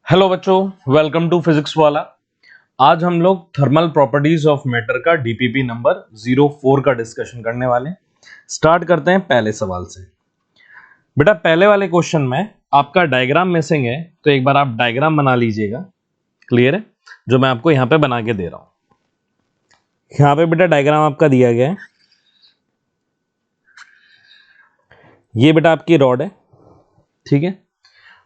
Hello बच्चों, welcome to physics वाला। आज हम लोग थर्मल प्रॉपर्टीज ऑफ मैटर का डीपीपी नंबर 04 का डिस्कशन करने वाले हैं। स्टार्ट करते हैं पहले सवाल से। बेटा पहले वाले क्वेश्चन में आपका डायग्राम मिसिंग है, तो एक बार आप डायग्राम बना लीजिएगा। क्लियर है? जो मैं आपको यहां पे बना के दे रहा हूं। यहां पे बेटा डायग्राम आपका दिया गया है। ये बेटा आपकी रॉड है, ठीक है,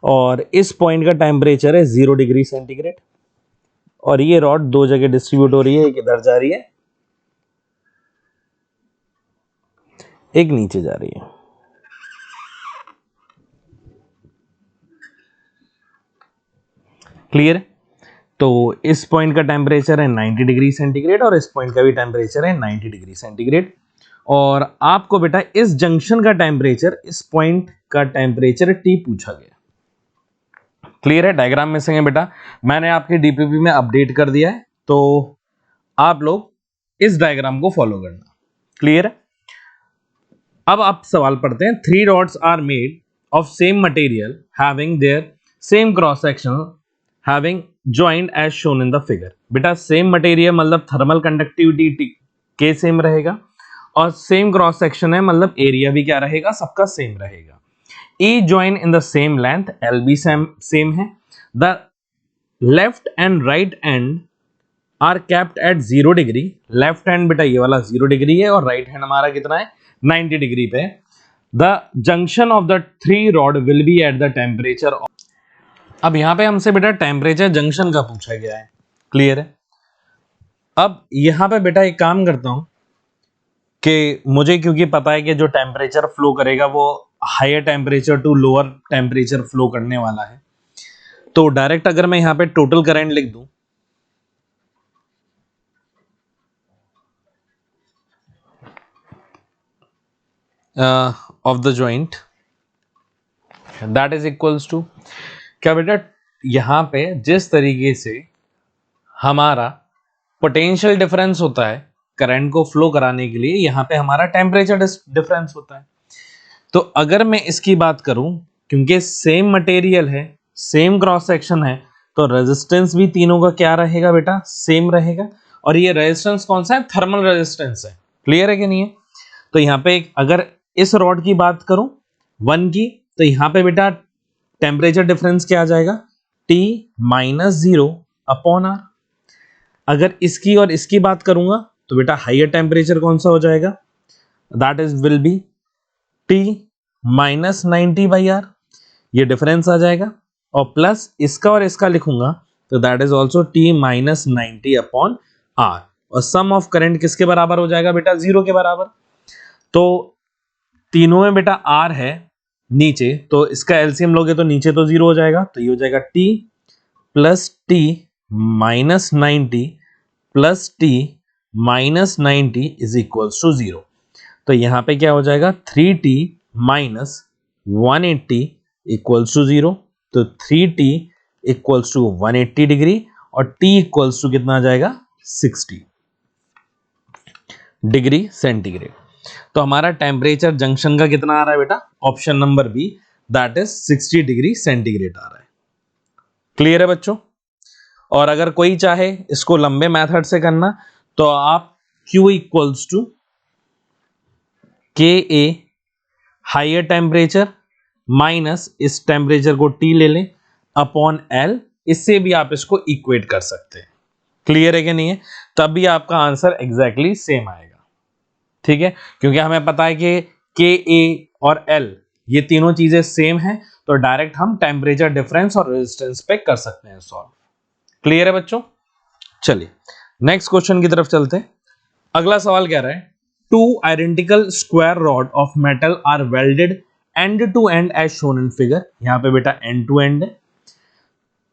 और इस पॉइंट का टेम्परेचर है 0 डिग्री सेंटीग्रेड। और ये रॉड दो जगह डिस्ट्रीब्यूट हो रही है, एक इधर जा रही है, एक नीचे जा रही है। क्लियर है? तो इस पॉइंट का टेम्परेचर है 90 डिग्री सेंटीग्रेड और इस पॉइंट का भी टेम्परेचर है 90 डिग्री सेंटीग्रेड। और आपको बेटा इस जंक्शन का टेम्परेचर, इस पॉइंट का टेम्परेचर T पूछा गया। क्लियर है? डायग्राम में से बेटा मैंने आपके डीपीपी में अपडेट कर दिया है, तो आप लोग इस डायग्राम को फॉलो करना। क्लियर है? अब आप सवाल पढ़ते हैं। 3 rods are made of same material having their same cross section having joint as shown in the figure. बेटा सेम मटेरियल मतलब थर्मल कंडक्टिविटी के सेम रहेगा, और सेम क्रॉस सेक्शन है मतलब एरिया भी क्या रहेगा, सबका सेम रहेगा। E join in the same length, L भी सेम है। The left and right end are kept at 0 degree. Left hand बेटा ये वाला 0 डिग्री है और राइट हैंड हमारा कितना है, 90 डिग्री पे। The junction of the 3 rod will be at the temperature. अब यहां पे हमसे बेटा टेम्परेचर जंक्शन का पूछा गया है। क्लियर है? अब यहां पे बेटा एक काम करता हूं कि मुझे क्योंकि पता है कि जो टेम्परेचर फ्लो करेगा वो higher temperature to lower temperature flow करने वाला है, तो डायरेक्ट अगर मैं यहां पे टोटल करंट लिख दूं of the joint, that is equals to क्या बेटा, यहां पे जिस तरीके से हमारा पोटेंशियल डिफरेंस होता है करंट को फ्लो कराने के लिए, यहां पे हमारा टेम्परेचर डिफरेंस होता है। तो अगर मैं इसकी बात करूं, क्योंकि सेम मटेरियल है, सेम क्रॉस सेक्शन है, तो रेजिस्टेंस भी तीनों का क्या रहेगा बेटा, सेम रहेगा। और ये रेजिस्टेंस कौन सा है, थर्मल रेजिस्टेंस है। क्लियर है कि नहीं है? तो यहाँ पे अगर इस रॉड की बात करूं 1 की, तो यहाँ पे बेटा टेम्परेचर डिफरेंस क्या आ जाएगा, T माइनस 0 अपॉन आर। अगर इसकी और इसकी बात करूंगा तो बेटा हाइयर टेम्परेचर कौन सा हो जाएगा, that is will be T minus 90 by R. ये डिफरेंस आ जाएगा, और प्लस इसका और इसका लिखूंगा तो that is also T minus 90 upon R. और सम ऑफ करंट किसके बराबर हो जाएगा बेटा, 0 के बराबर। तो तीनों में बेटा R है नीचे, तो इसका एलसीएम लोगे तो नीचे तो 0 हो जाएगा, तो ये हो जाएगा T plus T minus 90 plus T minus 90 is equals to 0। तो यहां पे क्या हो जाएगा, 3T माइनस 180 इक्वल्स टू 0। तो 3T इक्वल्स टू 180 डिग्री और T इक्वल्स टू कितना आ जाएगा, 60 डिग्री सेंटीग्रेड। तो हमारा टेम्परेचर जंक्शन का कितना आ रहा है बेटा, option number B, that is 60 degree centigrade आ रहा है। क्लियर है बच्चों? और अगर कोई चाहे इसको लंबे मेथड से करना, तो आप Q equals to KA higher temperature minus इस टेम्परेचर को T ले लें अपॉन L, इससे भी आप इसको इक्वेट कर सकते हैं। क्लियर है कि नहीं है? तब भी आपका आंसर एग्जैक्टली सेम आएगा। ठीक है, क्योंकि हमें पता है कि KA और L ये तीनों चीजें सेम हैं, तो डायरेक्ट हम टेम्परेचर डिफरेंस और रेजिस्टेंस पे कर सकते हैं सॉल्व। क्लियर है बच्चों? चलिए नेक्स्ट क्वेश्चन की तरफ चलते हैं। अगला सवाल कह रहा है, 2 identical square rod of metal are welded end to end as shown in figure. यहां पे बेटा एंड टू एंड है।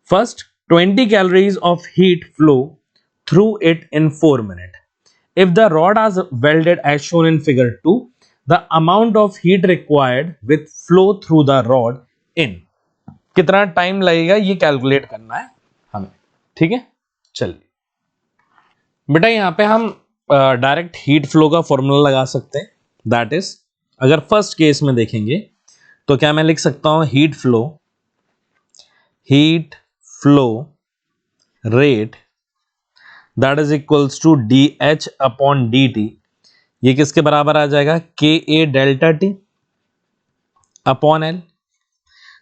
First 20 calories of heat flow through it in 4 minute. If the rod is welded as shown in figure 2, the amount of heat required with flow through the rod in, कितना time लगेगा ये calculate करना है हमें। ठीक है, चलिए बेटा यहां पे हम डायरेक्ट हीट फ्लो का फॉर्मूला लगा सकते हैं। दैट इज, अगर फर्स्ट केस में देखेंगे तो क्या मैं लिख सकता हूं, heat flow rate that is equals to D H upon D T, ये किसके बराबर आ जाएगा, K A delta T upon L.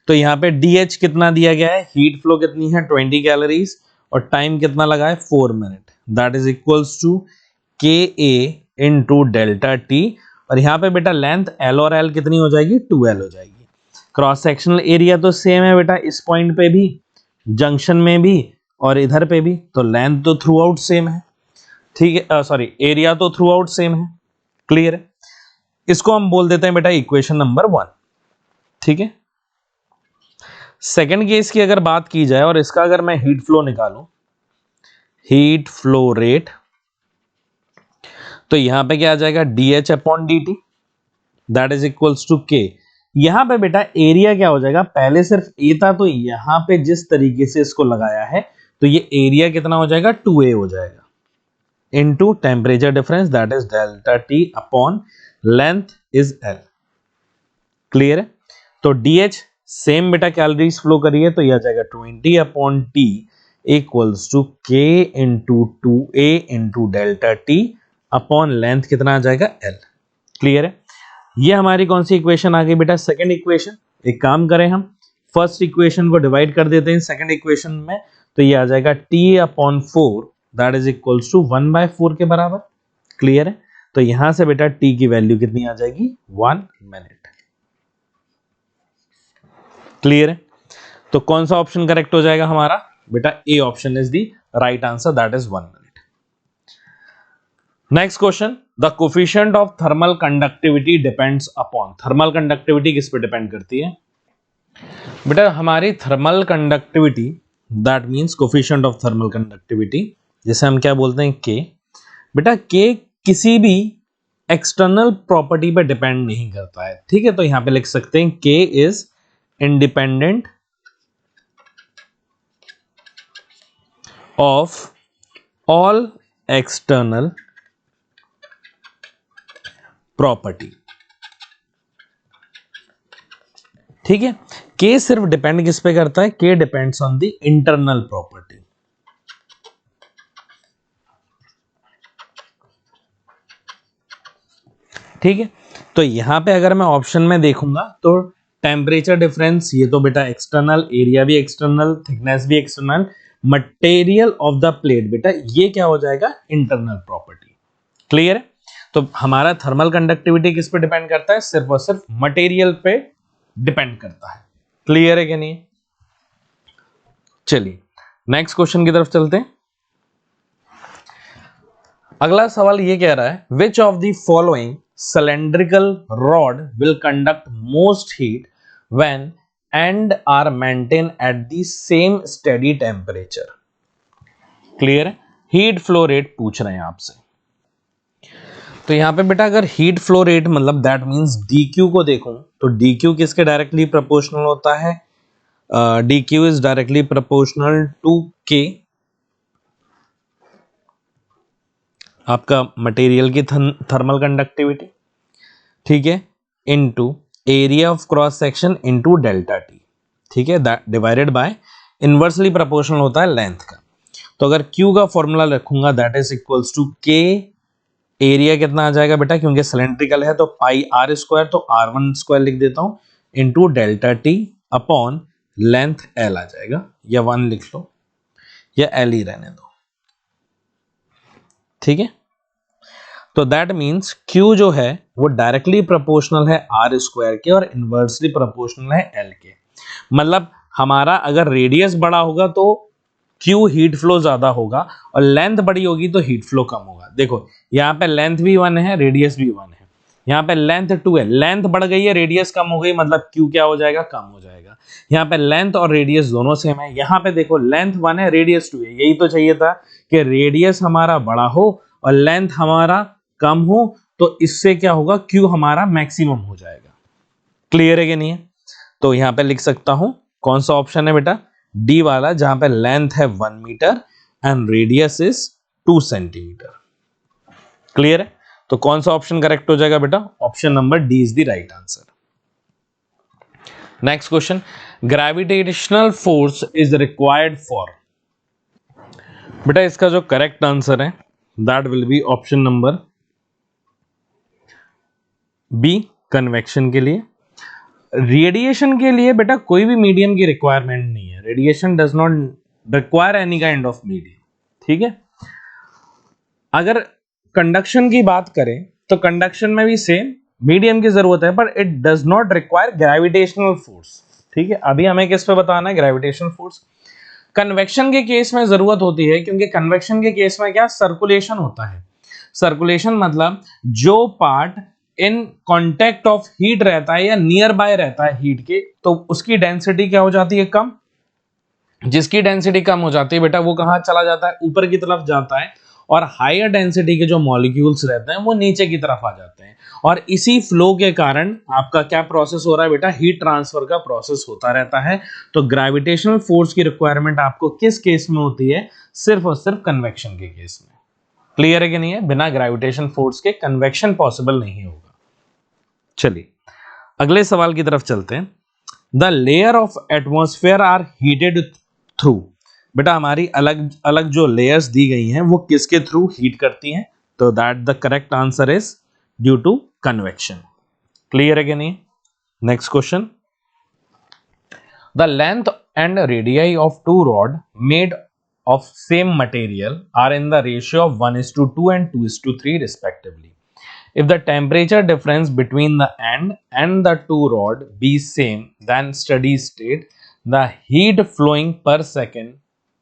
तो यहां पे डी एच कितना दिया गया है, हीट फ्लो कितनी है 20 कैलोरीज, और टाइम कितना लगा है 4 minute, that is equals to K A into delta T. और यहाँ पे बेटा लेंथ एल और एल कितनी हो जाएगी, 2L हो जाएगी। क्रॉस सेक्शनल एरिया तो सेम है बेटा, इस पॉइंट पे भी, जंक्शन में भी और इधर पे भी, तो लेंथ तो थ्रू आउट सेम है, ठीक है, सॉरी एरिया तो थ्रू आउट सेम है, क्लियर है। इसको हम बोल देते हैं बेटा इक्वेशन नंबर 1, ठीक है। सेकेंड केस की अगर बात की जाए और इसका अगर मैं हीट फ्लो निकालूं, हीट फ्लो रेट, तो यहां पे क्या आ जाएगा, D H upon D T that is equals to K. यहां पे बेटा एरिया क्या हो जाएगा, पहले सिर्फ ए था, तो यहां पे जिस तरीके से इसको लगाया है तो ये एरिया कितना हो जाएगा, 2A हो जाएगा, into temperature difference that is delta T upon length is L, clear है। तो डी एच सेम बेटा कैलोरीज फ्लो करिए, तो यह आ जाएगा 20 अपॉन टी इक्वल्स टू के into 2A into delta T upon length कितना आ जाएगा एल, क्लियर है। ये हमारी कौन सी इक्वेशन आ गई बेटा, सेकंड इक्वेशन। एक काम करें, हम फर्स्ट इक्वेशन को डिवाइड कर देते हैं सेकंड इक्वेशन में, तो ये आ जाएगा T upon 4 that is equals to 1/4 के बराबर, क्लियर है। तो यहां से बेटा टी की वैल्यू कितनी आ जाएगी, 1 मिनट, क्लियर है। तो कौन सा ऑप्शन करेक्ट हो जाएगा हमारा बेटा, A option is the right answer, that is 1 minute. Next question, the coefficient of thermal conductivity depends upon, thermal conductivity किस पे डिपेंड करती है बेटा, हमारी thermal conductivity that means coefficient of thermal conductivity, जैसे हम क्या बोलते हैं के, बेटा के किसी भी एक्सटर्नल प्रॉपर्टी पे डिपेंड नहीं करता है, ठीक है। तो यहां पे लिख सकते हैं के is independent of all external property, ठीक है। के सिर्फ डिपेंड किस पे करता है, के depends on the internal property, ठीक है। तो यहां पे अगर मैं ऑप्शन में देखूंगा तो टेम्परेचर डिफरेंस, ये तो बेटा एक्सटर्नल, एरिया भी एक्सटर्नल, थिकनेस भी external, material of the plate बेटा ये क्या हो जाएगा, इंटरनल प्रॉपर्टी, क्लियर है। तो हमारा थर्मल कंडक्टिविटी किस पे डिपेंड करता है, सिर्फ और सिर्फ मटेरियल पे डिपेंड करता है, क्लियर है कि नहीं। चलिए नेक्स्ट क्वेश्चन की तरफ चलते हैं। अगला सवाल ये कह रहा है, which of the following cylindrical rod will conduct most heat when end are maintained at the same steady temperature, clear है। हीट फ्लो रेट पूछ रहे हैं आपसे, तो यहां पे बेटा अगर हीट फ्लो रेट मतलब दैट मींस dq को देखूं तो dq किसके डायरेक्टली प्रोपोर्शनल होता है, dq is directly proportional to k, आपका मटेरियल की थर्मल कंडक्टिविटी, ठीक है, into area of cross section into delta T, ठीक है, डिवाइडेड बाय इनवर्सली प्रोपोर्शनल होता है लेंथ का। तो अगर Q का फॉर्मूला रखूंगा that is equals to K, area कितना आ जाएगा बेटा, क्योंकि सिलेंड्रिकल है तो पाई आर स्क्वायर, तो R1 स्क्वायर लिख देता हूं into delta T upon length L आ जाएगा, या 1 लिख लो या L ही रहने दो, ठीक है। तो दैट मींस Q जो है वो डायरेक्टली प्रोपोर्शनल है आर स्क्वायर के और इनवर्सली प्रोपोर्शनल है L के। मतलब हमारा अगर रेडियस बड़ा होगा तो Q हीट फ्लो ज्यादा होगा और लेंथ बड़ी होगी तो हीट फ्लो कम होगा। देखो यहाँ पे लेंथ भी 1 है, रेडियस भी 1 है, यहाँ पे लेंथ 2 है, लेंथ बढ़ गई है, रेडियस कम हो गई, मतलब Q क्या हो जाएगा, कम हो जाएगा। यहाँ पे लेंथ और रेडियस दोनों सेम है, यहाँ पे देखो लेंथ 1 है, रेडियस 2 है, यही तो चाहिए था कि रेडियस हमारा बड़ा हो और लेंथ हमारा कम हो, तो इससे क्या होगा, Q हमारा मैक्सिमम हो जाएगा, क्लियर है कि नहीं है। तो यहां पे लिख सकता हूं कौन सा ऑप्शन है बेटा, डी वाला, जहां पे लेंथ है 1 meter and radius is 2 centimeter, clear है। तो कौन सा ऑप्शन करेक्ट हो जाएगा बेटा, option number D is the right answer. Next question, gravitational force is required for, बेटा इसका जो करेक्ट आंसर है that will be option number B, convection के लिए। रेडिएशन के लिए बेटा कोई भी मीडियम की रिक्वायरमेंट नहीं है, radiation does not require any kind of medium, ठीक है। अगर कंडक्शन की बात करें तो कंडक्शन में भी सेम मीडियम की जरूरत है, पर it does not require gravitational force, ठीक है। अभी हमें किस पे बताना है, ग्रेविटेशनल फोर्स। कन्वेक्शन के केस में जरूरत होती है, क्योंकि कन्वेक्शन के केस में क्या सर्कुलेशन होता है। सर्कुलेशन मतलब जो part in contact of heat रहता है या नियर बाय रहता है हीट के, तो उसकी डेंसिटी क्या हो जाती है, कम। जिसकी डेंसिटी कम हो जाती है बेटा वो कहां चला जाता है, ऊपर की तरफ जाता है, और हायर डेंसिटी के जो मॉलिक्यूल्स रहते हैं वो नीचे की तरफ आ जाते हैं। और इसी फ्लो के कारण आपका क्या प्रोसेस हो रहा है बेटा, हीट ट्रांसफर का प्रोसेस होता रहता है। तो ग्रेविटेशनल फोर्स की रिक्वायरमेंट आपको किस केस में होती है, सिर्फ और सिर्फ कन्वेक्शन के केस में। क्लियर है कि नहीं है, बिना ग्रेविटेशन फोर्स के कन्वेक्शन पॉसिबल नहीं होगा। चलिए अगले सवाल की तरफ चलते हैं। The layer of atmosphere are heated through, बेटा हमारी अलग अलग जो लेयर्स दी गई हैं वो किसके थ्रू हीट करती हैं, तो that the correct answer is due to convection. Clear है कि नहीं। Next question, the length and radii of two rod made of same material are in the ratio of 1:2 and 2:3 respectively. If the temperature difference between the end and the two rod be same than steady state, the heat flowing per second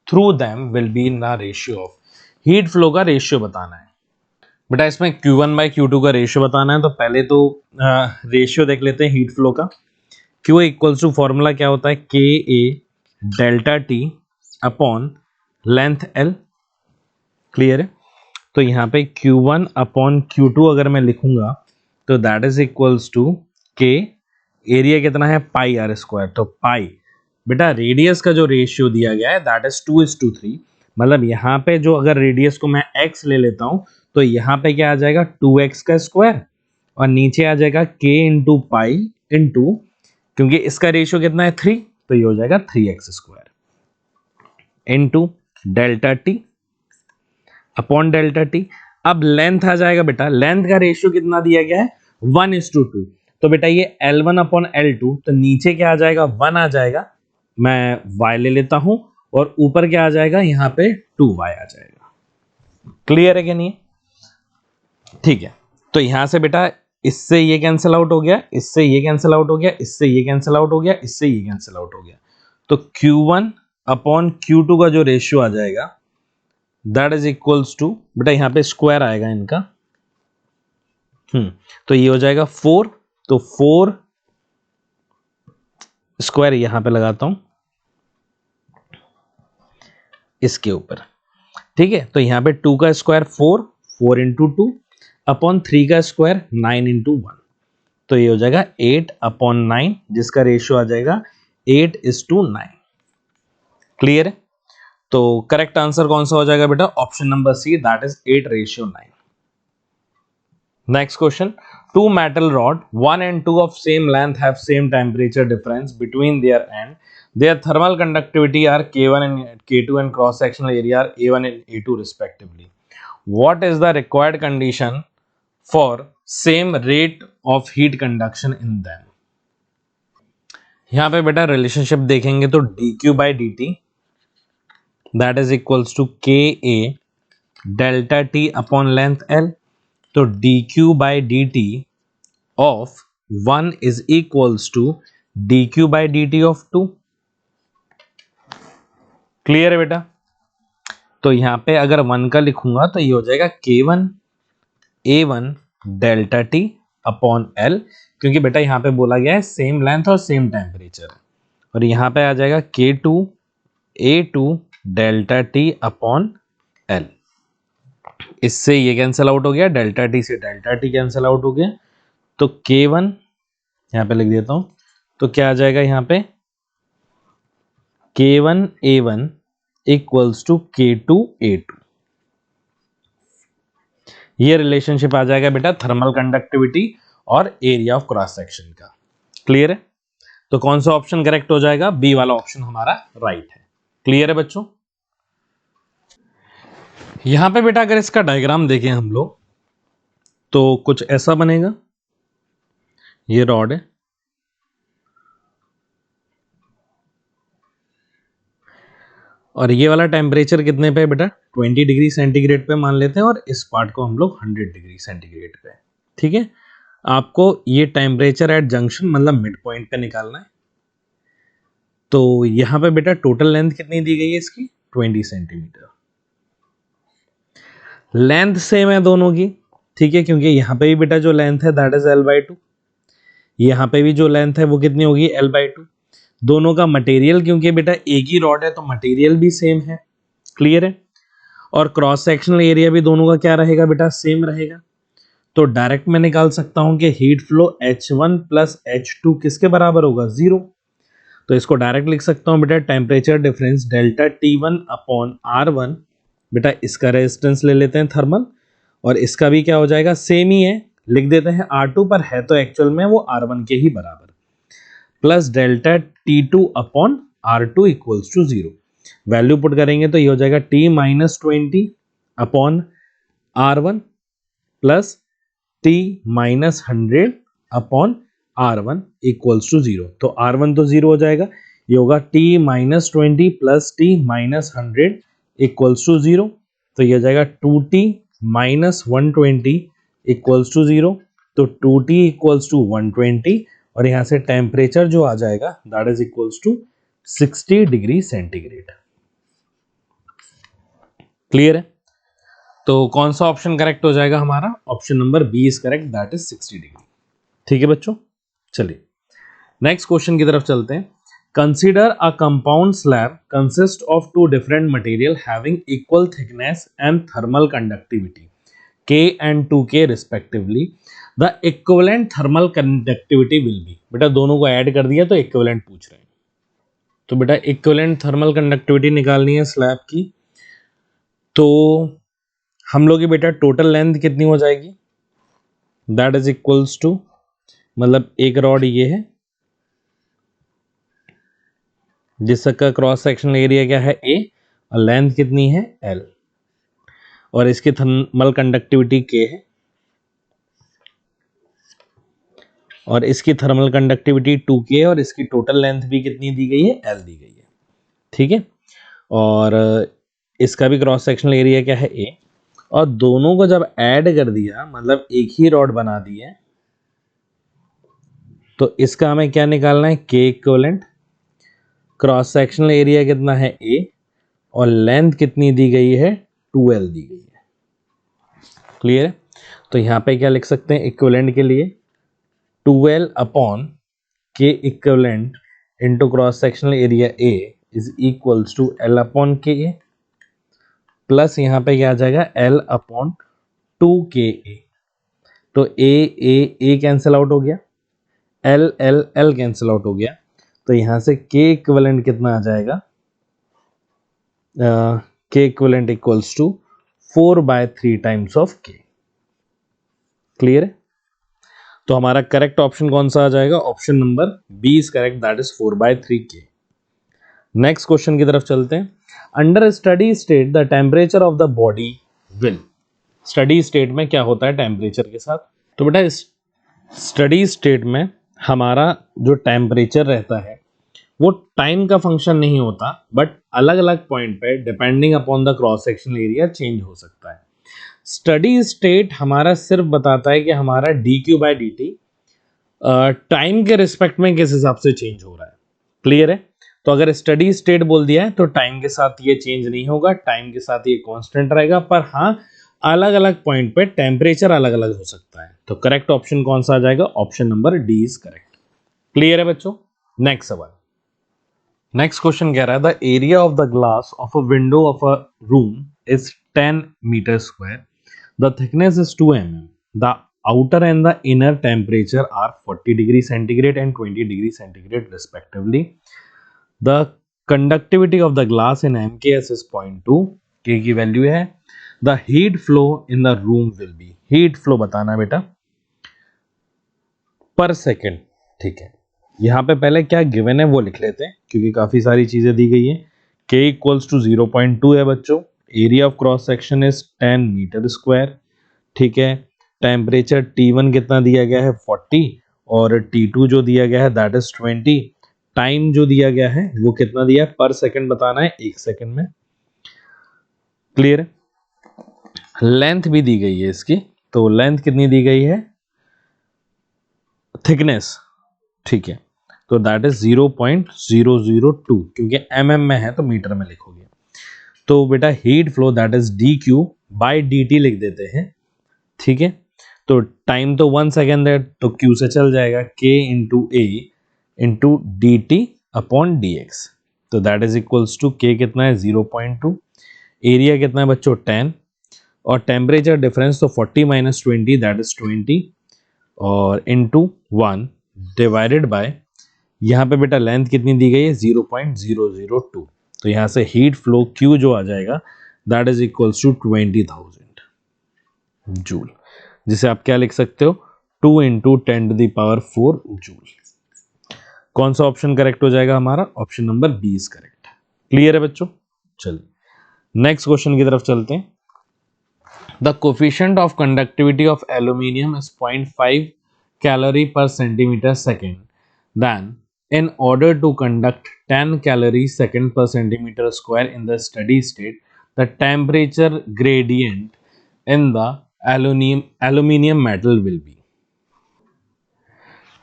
through them will be in the ratio of, heat flow का ratio बताना है बेटा। इसमें Q1 by Q2 का ratio बताना है, तो पहले तो रेशियो देख लेते हैं हीट फ्लो का। Q इक्वल्स टू फॉर्मूला क्या होता है, K A delta T upon length L. Clear है। तो यहाँ पे Q1 अपॉन Q2 अगर मैं लिखूंगा तो दैट इज इक्वल्स टू के, एरिया कितना है पाई आर स्क्वायर, तो पाई बेटा रेडियस का जो रेशियो दिया गया है दैट इज 2:3। मतलब यहाँ पे जो अगर रेडियस को मैं x ले लेता हूँ तो यहाँ पे क्या आ जाएगा 2x का स्क्वायर, और नीचे आ जाएगा k इंटू पाई इंटू, क्योंकि इसका रेशियो कितना है 3, तो ये हो जाएगा 3x square into delta T upon delta T. अब लेंथ आ जाएगा बेटा, लेंथ का रेशियो कितना दिया गया है 1:2, तो बेटा ये L1 अपॉन L2, तो नीचे क्या आ जाएगा 1 आ जाएगा, मैं y ले लेता हूं, और ऊपर क्या आ जाएगा यहाँ पे 2y आ जाएगा। क्लियर है कि नहीं, ठीक है। तो यहां से बेटा इससे ये कैंसिल आउट हो गया, इससे ये कैंसिल आउट हो गया, इससे ये कैंसिल आउट हो गया, इससे ये कैंसिल आउट हो गया, तो Q1 अपॉन Q2 का जो रेशियो आ जाएगा दैट इज इक्वल्स टू, बेटा यहां पे स्क्वायर आएगा इनका, तो ये हो जाएगा 4, तो 4 स्क्वायर यहां पे लगाता हूं इसके ऊपर, ठीक है। तो यहां पे 2 का स्क्वायर 4, 4 इंटू 2 अपॉन 3 का स्क्वायर 9 इंटू 1, तो ये हो जाएगा 8 अपॉन 9, जिसका रेशियो आ जाएगा 8:9। क्लियर है। तो करेक्ट आंसर कौन सा हो जाएगा बेटा, option number C, that is 8:9। Next question, two metal rod 1 and 2 of same length have same temperature difference between their end. Their thermal conductivity are K1 and K2 and cross sectional area are A1 and A2 respectively. What is the required condition for same rate of heat conduction in them? यहाँ पे बेटा relationship देखेंगे तो dq by dt that is equals to Ka delta t upon length L. तो dq by dt of 1 is equals to dq by dt of 2। Clear है बेटा। तो यहां पे अगर 1 का लिखूंगा तो ये हो जाएगा k1 a1 delta T upon L, क्योंकि बेटा यहां पे बोला गया है सेम लेंथ और सेम टेम्परेचर, और यहां पे आ जाएगा k2 a2 delta T upon L. इससे ये कैंसिल आउट हो गया, डेल्टा टी से डेल्टा टी कैंसिल आउट हो गया, तो k1 यहां पे लिख देता हूं, तो क्या आ जाएगा यहां पे k1 a1 equals to k2 a2। ये रिलेशनशिप आ जाएगा बेटा थर्मल कंडक्टिविटी और एरिया ऑफ क्रॉस सेक्शन का। क्लियर है। तो कौन सा ऑप्शन करेक्ट हो जाएगा? बी वाला ऑप्शन हमारा राइट है। क्लियर है बच्चों? यहां पे बेटा अगर इसका डायग्राम देखें हम लोग तो कुछ ऐसा बनेगा। ये रॉड है और ये वाला टेम्परेचर कितने पे है बेटा? 20 डिग्री सेंटीग्रेड पे मान लेते हैं और इस पार्ट को हम लोग 100 डिग्री सेंटीग्रेड पे। ठीक है, आपको ये टेम्परेचर एट जंक्शन मतलब मिड पॉइंट पे निकालना है। तो यहां पे बेटा टोटल लेंथ कितनी दी गई है इसकी? 20 सेंटीमीटर। लेंथ सेम है दोनों की, ठीक है, क्योंकि यहां पे भी बेटा जो लेंथ है दैट इज L/2, यहां पे भी जो लेंथ है वो कितनी होगी? L/2। दोनों का मटेरियल, क्योंकि बेटा एक ही रॉड है तो मटेरियल भी सेम है। क्लियर है? और क्रॉस सेक्शनल एरिया भी दोनों का क्या रहेगा बेटा? सेम रहेगा। तो डायरेक्ट मैं निकाल सकता हूं कि heat flow H1 plus H2 किसके बराबर होगा? 0। तो इसको डायरेक्ट लिख सकता हूं बेटा temperature difference delta T1 upon R1। बेटा इसका रेजिस्टेंस ले लेते हैं थर्मल, और इसका भी क्या हो जाएगा? सेम ही है, लिख देते हैं R2, पर है तो एक्चुअल में वो R1 के ही बराबर, plus delta T2 upon R2 equals to 0। Value put करेंगे तो ये हो जाएगा T-20 upon R1 plus T-100 upon R1 equals to 0। तो R1 तो 0 हो जाएगा, ये होगा T-20 plus T-100 equals to 0। तो ये हो जाएगा 2T-120 इक्वल्स टू 0। तो 2T इक्वल्स टू 120 और यहां से टेम्परेचर जो आ जाएगा that is equals to 60 degree centigrade. Clear है? तो कौन सा ऑप्शन करेक्ट हो जाएगा हमारा? Option number B is correct, that is 60 degree. ठीक है बच्चों, चलिए नेक्स्ट क्वेश्चन की तरफ चलते हैं। Consider a compound slab consist of two different material having equal thickness and thermal conductivity K and 2K respectively. The equivalent thermal conductivity will be. बेटा दोनों को ऐड कर दिया तो इक्विवेलेंट पूछ रहे हैं। तो बेटा इक्विवेलेंट थर्मल कंडक्टिविटी निकालनी है स्लैब की, तो हम लोग की बेटा टोटल लेंथ कितनी हो जाएगी? दैट इज इक्वल्स टू, मतलब एक रॉड ये है जिसका क्रॉस सेक्शनल एरिया क्या है? A, और लेंथ कितनी है? L, और इसकी थर्मल कंडक्टिविटी K है और इसकी थर्मल कंडक्टिविटी 2K और इसकी टोटल लेंथ भी कितनी दी गई है? L दी गई है। ठीक है, और इसका भी क्रॉस सेक्शनल एरिया क्या है? A, और दोनों को जब ऐड कर दिया मतलब एक ही रॉड बना दी है, तो इसका हमें क्या निकालना है? K equivalent. Cross sectional area कितना है? A, और लेंथ कितनी दी गई है? 2L दी गई है। क्लियर है? तो यहां पे क्या लिख सकते हैं इक्विवेलेंट के लिए? 2L upon K equivalent into cross sectional area A is equals to L upon K, plus यहां पे क्या आ जाएगा? L upon 2KA। तो A कैंसिल आउट हो गया, L कैंसिल आउट हो गया, तो यहां से K इक्विवेलेंट कितना आ जाएगा? K equivalent equals to 4/3 times of K। Clear है? तो हमारा करेक्ट ऑप्शन कौन सा आ जाएगा? Option number B is correct, that is 4/3 K। Next question की तरफ चलते हैं। Under steady state the temperature of the body will. Steady state में क्या होता है टेम्परेचर के साथ? तो बेटा स्टडी स्टेट में हमारा जो टेम्परेचर रहता है वो टाइम का फंक्शन नहीं होता, बट अलग अलग पॉइंट पे depending upon the cross sectional area change हो सकता है। स्टडी स्टेट हमारा सिर्फ बताता है कि हमारा dQ/dt टाइम के रिस्पेक्ट में किस हिसाब से चेंज हो रहा है। क्लियर है? तो अगर स्टडी स्टेट बोल दिया है तो टाइम के साथ ये चेंज नहीं होगा, टाइम के साथ ये कांस्टेंट रहेगा, पर हाँ अलग अलग पॉइंट पे टेम्परेचर अलग अलग हो सकता है। तो करेक्ट ऑप्शन कौन सा आ जाएगा? Option number D is correct. Clear है बच्चों? नेक्स्ट सवाल। नेक्स्ट क्वेश्चन कह रहा है the area of the glass of a window of a room is 10 meter square, the thickness is 2 mm, the outer and the inner temperature are 40 degree centigrade and 20 degree centigrade respectively. The conductivity of the glass in MKS is 0.2, K की value है। The heat flow in the room will be, heat flow बताना बेटा पर second. ठीक है, यहाँ पे पहले क्या गिवन है वो लिख लेते हैं, क्योंकि काफ़ी सारी चीज़ें दी गई हैं। k इक्वल्स टू 0.2 है बच्चों। Area of cross section is 10 meter square. ठीक है। टेम्परेचर T1 कितना दिया गया है 40, और T2 जो दिया गया है दैट इज 20। टाइम जो दिया गया है वो कितना दिया है पर सेकंड बताना है, 1 सेकंड में। क्लियर है। लेंथ भी दी गई है इसकी, तो लेंथ कितनी दी गई है, थिकनेस, ठीक है, तो दैट इज 0.002, क्योंकि mm में है तो मीटर में लिखोगे। तो बेटा heat flow that is dq by dt लिख देते हैं। ठीक है। तो टाइम तो 1 सेकेंड है, तो q से चल जाएगा, k into a into D T upon D X. तो that is equals to k कितना है 0.2, एरिया कितना है बच्चों 10, और टेम्परेचर डिफरेंस तो 40 माइनस 20 दैट इज 20, और इंटू 1 डिवाइडेड बाय, यहाँ पे बेटा लेंथ कितनी दी गई है 0.002। तो यहाँ से हीट फ्लो Q जो आ जाएगा that is equals to 20,000 joule, जिसे आप क्या लिख सकते हो 2 इंटू 10⁴ जूल। कौन सा ऑप्शन करेक्ट हो जाएगा हमारा, option number B is correct. Clear है बच्चों। चलिए नेक्स्ट क्वेश्चन की तरफ चलते हैं। The coefficient of conductivity of aluminium is 0.5 calorie per centimeter second, then in order to conduct 10 calories second per centimeter square in the steady state, the temperature gradient in the aluminium metal will be।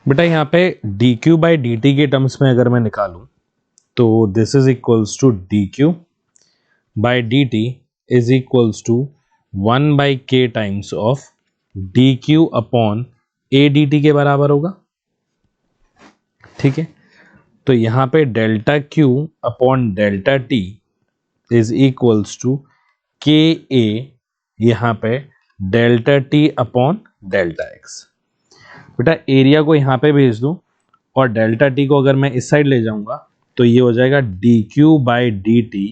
बेटा यहाँ पे dq by dt के terms में अगर मैं निकालूं तो this is equals to dq by dt is equals to 1 by k times of dq upon a dt के बराबर होगा। ठीक है। तो यहाँ पे delta Q upon delta T is equals to K A, यहाँ पे delta T upon delta X। बेटा एरिया को यहाँ पे भेज दूं और डेल्टा T को अगर मैं इस साइड ले जाऊंगा तो ये हो जाएगा dq by D T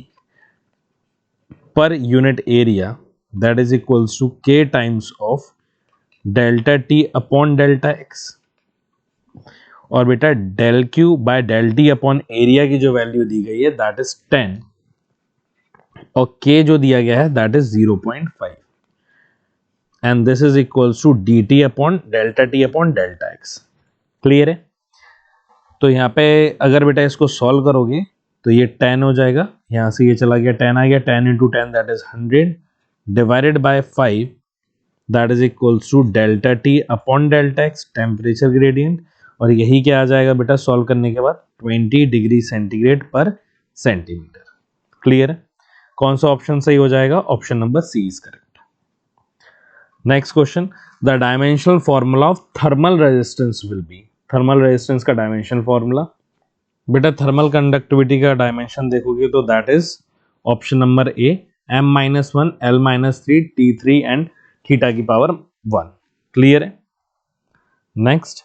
per unit area that is equals to k times of delta T upon delta X। और बेटा del Q by del T upon area की जो वैल्यू दी गई है दैट इज 10, और k जो दिया गया है that is 0.5, and this is equals to D T upon delta T upon delta X. Clear है। तो यहाँ पे अगर बेटा इसको सॉल्व करोगे तो ये 10 हो जाएगा, यहाँ से ये चला गया 10 आ गया, 10 into 10 that is 100 divided by 5 that is equals to delta T upon delta X temperature gradient, और यही क्या आ जाएगा बेटा सॉल्व करने के बाद 20 degree centigrade per centimeter. Clear है। कौन सा ऑप्शन सही हो जाएगा, option number C is correct. Next question, the dimensional formula of thermal resistance will be. Thermal resistance का डायमेंशन फॉर्मूला बेटा थर्मल कंडक्टिविटी का डायमेंशन देखोगे तो that is option number A m-1 l-3 t3 and theta की power 1। Clear है। Next,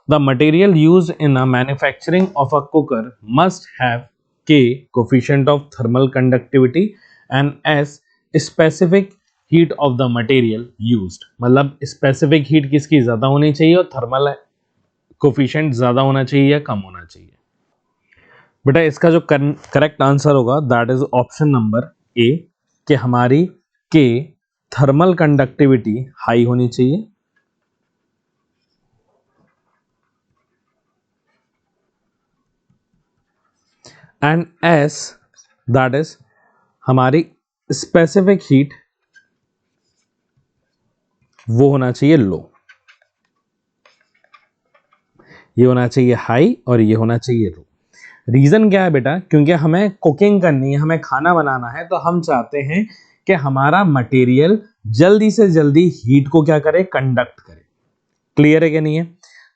the material used in a manufacturing of a cooker must have K coefficient of thermal conductivity and S specific heat of the material used। मतलब specific heat किसकी ज्यादा होनी चाहिए और thermal coefficient ज्यादा होना चाहिए या कम होना चाहिए। बेटा इसका जो करेक्ट आंसर होगा दैट इज ऑप्शन नंबर ए, कि हमारी K थर्मल कंडक्टिविटी हाई होनी चाहिए, एंड एस दैट इज हमारी स्पेसिफिक हीट वो होना चाहिए लो। ये होना चाहिए हाई और ये होना चाहिए लो। रीजन क्या है बेटा, क्योंकि हमें कुकिंग करनी है, हमें खाना बनाना है, तो हम चाहते हैं कि हमारा मटेरियल जल्दी से जल्दी हीट को क्या करे, कंडक्ट करे। क्लियर है कि नहीं है।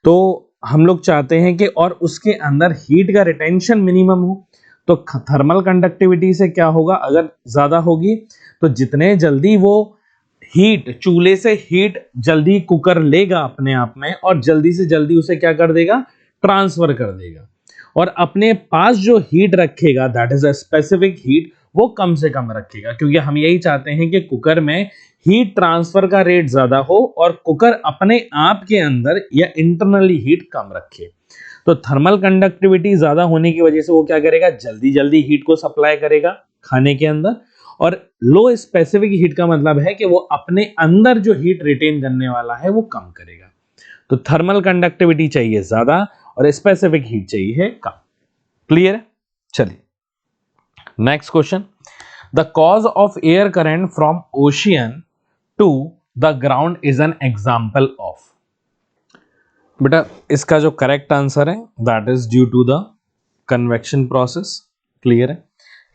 तो हम लोग चाहते हैं कि और उसके अंदर हीट का रिटेंशन मिनिमम हो। तो थर्मल कंडक्टिविटी से क्या होगा, अगर ज्यादा होगी तो जितने जल्दी वो हीट चूल्हे से हीट जल्दी कुकर लेगा अपने आप में, और जल्दी से जल्दी उसे क्या कर देगा, ट्रांसफर कर देगा, और अपने पास जो हीट रखेगा that is a specific heat वो कम से कम रखेगा, क्योंकि हम यही चाहते हैं कि कुकर में हीट ट्रांसफर का रेट ज्यादा हो और कुकर अपने आप के अंदर या इंटरनली हीट कम रखे। तो थर्मल कंडक्टिविटी ज्यादा होने की वजह से वो क्या करेगा, जल्दी जल्दी हीट को सप्लाई करेगा खाने के अंदर, और लो स्पेसिफिक हीट का मतलब है कि वो अपने अंदर जो हीट रिटेन करने वाला है वो कम करेगा। तो थर्मल कंडक्टिविटी चाहिए ज्यादा और स्पेसिफिक हीट चाहिए कम। क्लियर है? चलिए next question, the cause of air current from ocean to the ground is an example of. बेटा इसका जो करेक्ट आंसर है that is due to the convection process. Clear है?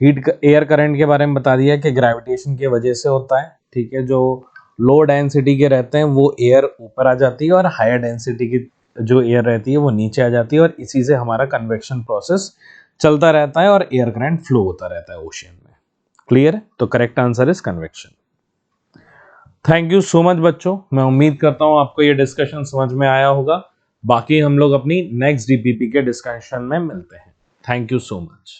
हीट एयर करंट के बारे में बता दिया कि ग्रेविटेशन की वजह से होता है। ठीक है, जो लो डेंसिटी के रहते हैं वो एयर ऊपर आ जाती है और हायर डेंसिटी की जो एयर रहती है वो नीचे आ जाती है, और इसी से हमारा कन्वेक्शन प्रोसेस चलता रहता है और एयर करंट फ्लो होता रहता है ओशियन में। क्लियर है? तो correct answer is convection. Thank you so much बच्चों, मैं उम्मीद करता हूं आपको ये डिस्कशन समझ में आया होगा। बाकी हम लोग अपनी नेक्स्ट डीपीपी के डिस्कशन में मिलते हैं। Thank you so much.